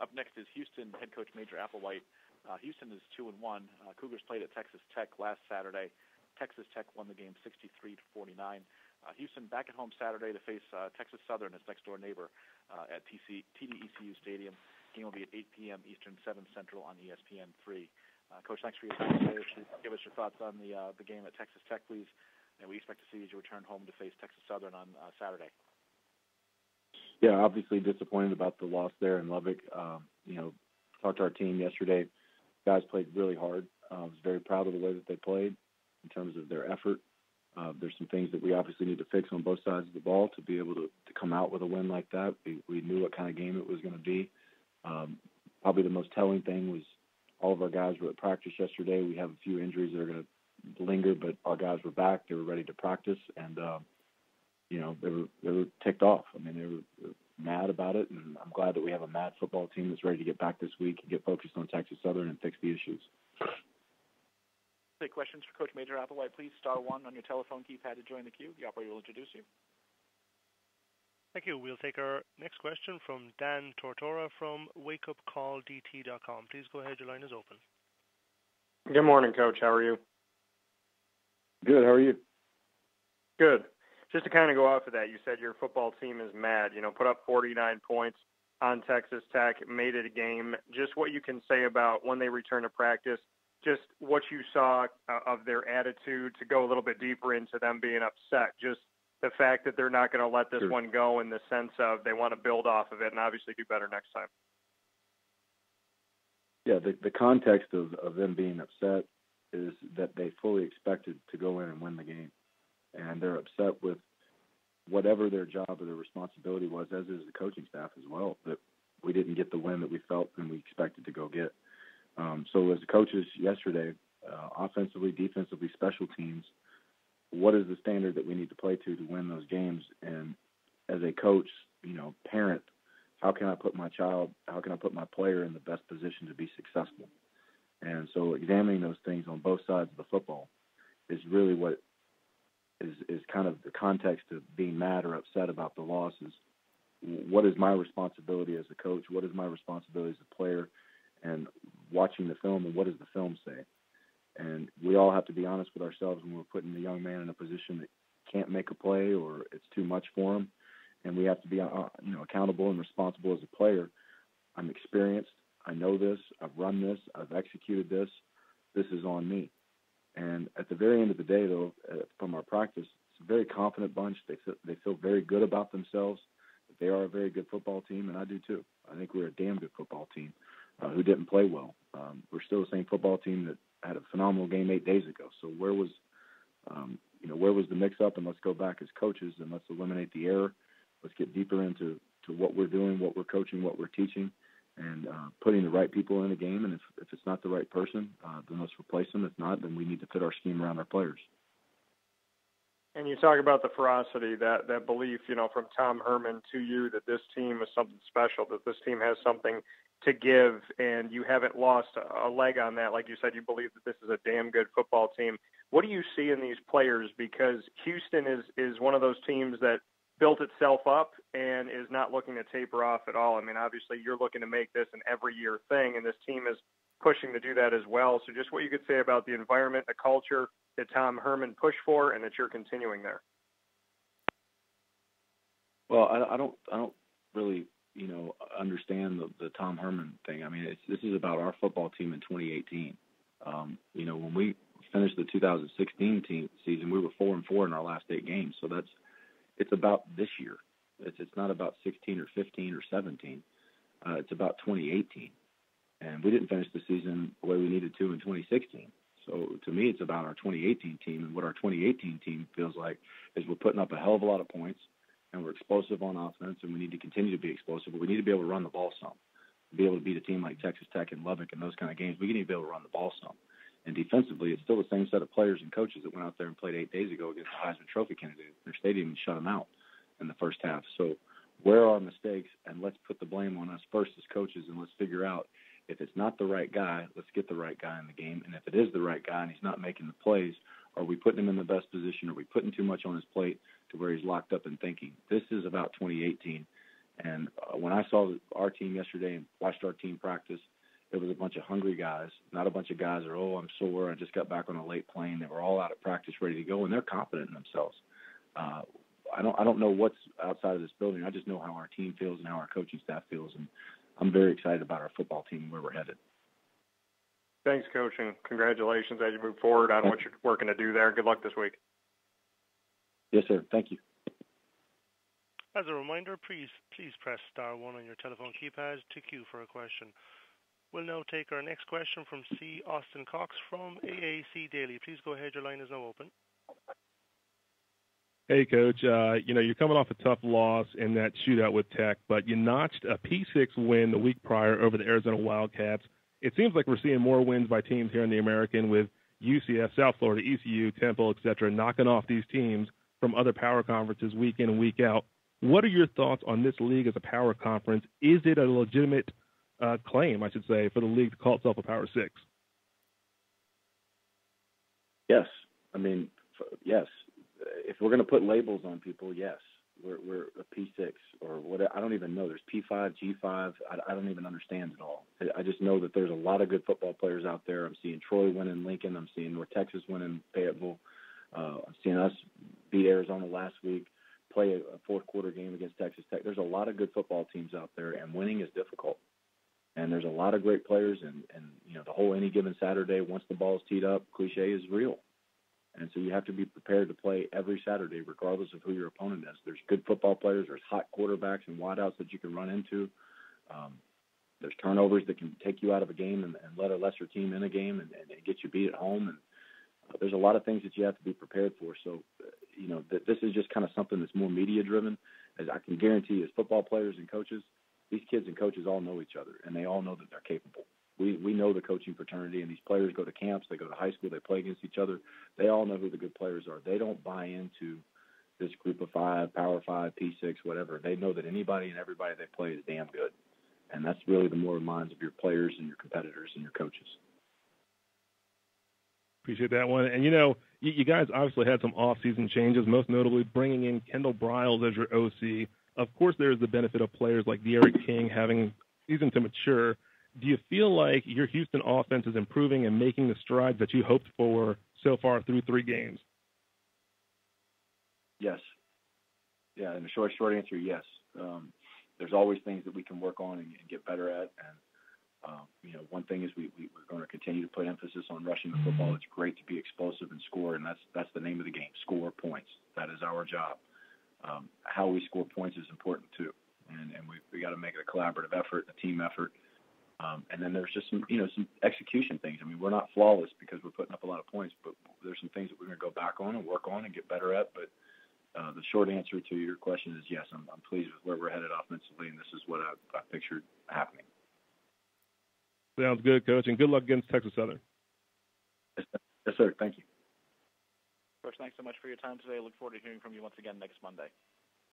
Up next is Houston head coach Major Applewhite. Houston is 2-1. Cougars played at Texas Tech last Saturday. Texas Tech won the game 63-49. Houston back at home Saturday to face Texas Southern, its next-door neighbor, at TDECU Stadium. Game will be at 8 p.m. Eastern, 7 Central on ESPN3. Coach, thanks for your time today. Give us your thoughts on the game at Texas Tech, please. And we expect to see you as you return home to face Texas Southern on Saturday. Yeah, obviously disappointed about the loss there in Lubbock. Talked to our team yesterday. Guys played really hard. I was very proud of the way that they played in terms of their effort. There's some things that we obviously need to fix on both sides of the ball to be able to come out with a win like that. We knew what kind of game it was going to be. Probably the most telling thing was all of our guys were at practice yesterday. We have a few injuries that are going to linger, but our guys were back. They were ready to practice, and they were ticked off. I mean, they were mad about it, and I'm glad that we have a mad football team that's ready to get back this week and get focused on Texas Southern and fix the issues. Take questions for Coach Major Applewhite, please. Star 1 on your telephone keypad to join the queue. The operator will introduce you. Thank you. We'll take our next question from Dan Tortora from wakeupcalldt.com. Please go ahead. Your line is open. Good morning, Coach. How are you? Good. How are you? Good. Just to kind of go off of that, you said your football team is mad. Put up 49 points on Texas Tech, made it a game. Just what you can say about when they return to practice, just what you saw of their attitude, to go a little bit deeper into them being upset, just the fact that they're not going to let this one go, in the sense of they want to build off of it and obviously do better next time. Yeah, the context of them being upset is that they fully expected to go in and win the game. And they're upset with whatever their job or their responsibility was, as is the coaching staff as well, that we didn't get the win that we felt and we expected to go get. So as the coaches yesterday, offensively, defensively, special teams, what is the standard that we need to play to win those games? And as a coach, parent, how can I put my player in the best position to be successful? And so examining those things on both sides of the football is really what is kind of the context of being mad or upset about the losses. What is my responsibility as a coach? What is my responsibility as a player? And watching the film, and what does the film say? And we all have to be honest with ourselves when we're putting the young man in a position that can't make a play or it's too much for him. And we have to be accountable and responsible as a player. I'm experienced. I know this. I've run this. I've executed this. This is on me. And at the very end of the day, though, from our practice, it's a very confident bunch. They feel very good about themselves. They are a very good football team, and I do too. I think we're a damn good football team who didn't play well. We're still the same football team that had a phenomenal game 8 days ago. So where was the mix-up? And let's go back as coaches and let's eliminate the error. Let's get deeper into what we're doing, what we're coaching, what we're teaching, and putting the right people in the game. And if it's not the right person, then let's replace them. If not, then we need to fit our scheme around our players. And you talk about the ferocity, that belief, from Tom Herman to you, that this team is something special, that this team has something to give, and you haven't lost a leg on that. Like you said, you believe that this is a damn good football team. What do you see in these players? Because Houston is one of those teams that built itself up and is not looking to taper off at all. I mean, obviously you're looking to make this an every year thing, and this team is pushing to do that as well. So just what you could say about the environment, the culture that Tom Herman pushed for, and that you're continuing there. Well, I don't really, understand the Tom Herman thing. I mean, this is about our football team in 2018. When we finished the 2016 season, we were 4-4 in our last 8 games. So it's about this year. It's not about 16 or 15 or 17. It's about 2018. And we didn't finish the season the way we needed to in 2016. So to me, it's about our 2018 team. And what our 2018 team feels like is we're putting up a hell of a lot of points, and we're explosive on offense, and we need to continue to be explosive. But we need to be able to run the ball some. To be able to beat a team like Texas Tech and Lubbock and those kind of games, we need to be able to run the ball some. And defensively, it's still the same set of players and coaches that went out there and played 8 days ago against the Heisman Trophy candidate in their stadium and shut them out in the first half. So where are our mistakes? And let's put the blame on us first as coaches, and let's figure out if it's not the right guy, let's get the right guy in the game. And if it is the right guy and he's not making the plays, are we putting him in the best position? Are we putting too much on his plate to where he's locked up and thinking? This is about 2018, And when I saw our team yesterday and watched our team practice, it was a bunch of hungry guys, not a bunch of guys that are, oh, I'm sore, I just got back on a late plane. They were all out at practice ready to go, and they're confident in themselves. I don't know what's outside of this building. I just know how our team feels and how our coaching staff feels, and I'm very excited about our football team and where we're headed. Thanks, Coach, and congratulations as you move forward on what you're working to do there. Good luck this week. Yes, sir. Thank you. As a reminder, please press star 1 on your telephone keypad to queue for a question. We'll now take our next question from C. Austin Cox from AAC Daily. Please go ahead. Your line is now open. Hey, Coach. You're coming off a tough loss in that shootout with Tech, but you notched a P6 win the week prior over the Arizona Wildcats. It seems like we're seeing more wins by teams here in the American with UCF, South Florida, ECU, Temple, et cetera, knocking off these teams from other power conferences week in and week out. What are your thoughts on this league as a power conference? Is it a legitimate claim, I should say, for the league to call itself a Power 6? Yes. Yes. If we're going to put labels on people, yes. We're a P6 or what? I don't even know. There's P5, G5. I don't even understand it all. I just know that there's a lot of good football players out there. I'm seeing Troy win in Lincoln. I'm seeing North Texas win in Fayetteville. I'm seeing us beat Arizona last week, play a fourth quarter game against Texas Tech. There's a lot of good football teams out there, and winning is difficult. And there's a lot of great players, and the whole any given Saturday, once the ball's teed up, cliche is real. And so you have to be prepared to play every Saturday, regardless of who your opponent is. There's good football players. There's hot quarterbacks and wideouts that you can run into. There's turnovers that can take you out of a game and let a lesser team in a game and get you beat at home. And there's a lot of things that you have to be prepared for. So, this is just kind of something that's more media-driven. As I can guarantee you, as football players and coaches, these kids and coaches all know each other, and they all know that they're capable. We know the coaching fraternity, and these players go to camps, they go to high school, they play against each other. They all know who the good players are. They don't buy into this group of 5, Power 5, P6, whatever. They know that anybody and everybody they play is damn good. And that's really the moral minds of your players and your competitors and your coaches. Appreciate that one. And, you guys obviously had some off-season changes, most notably bringing in Kendall Briles as your OC. Of course, there's the benefit of players like De'Aaron King having season to mature. Do you feel like your Houston offense is improving and making the strides that you hoped for so far through 3 games? Yes. Yeah, and the short answer, yes. There's always things that we can work on and get better at. And, one thing is we're going to continue to put emphasis on rushing the football. It's great to be explosive and score, and that's the name of the game, score points. That is our job. How we score points is important too. And we got to make it a collaborative effort, a team effort. And then there's just some execution things. We're not flawless because we're putting up a lot of points, but there's some things that we're going to go back on and work on and get better at. But the short answer to your question is yes, I'm pleased with where we're headed offensively, and this is what I pictured happening. Sounds good, Coach, and good luck against Texas Southern. Yes, sir. Thank you. Coach, thanks so much for your time today. I look forward to hearing from you once again next Monday.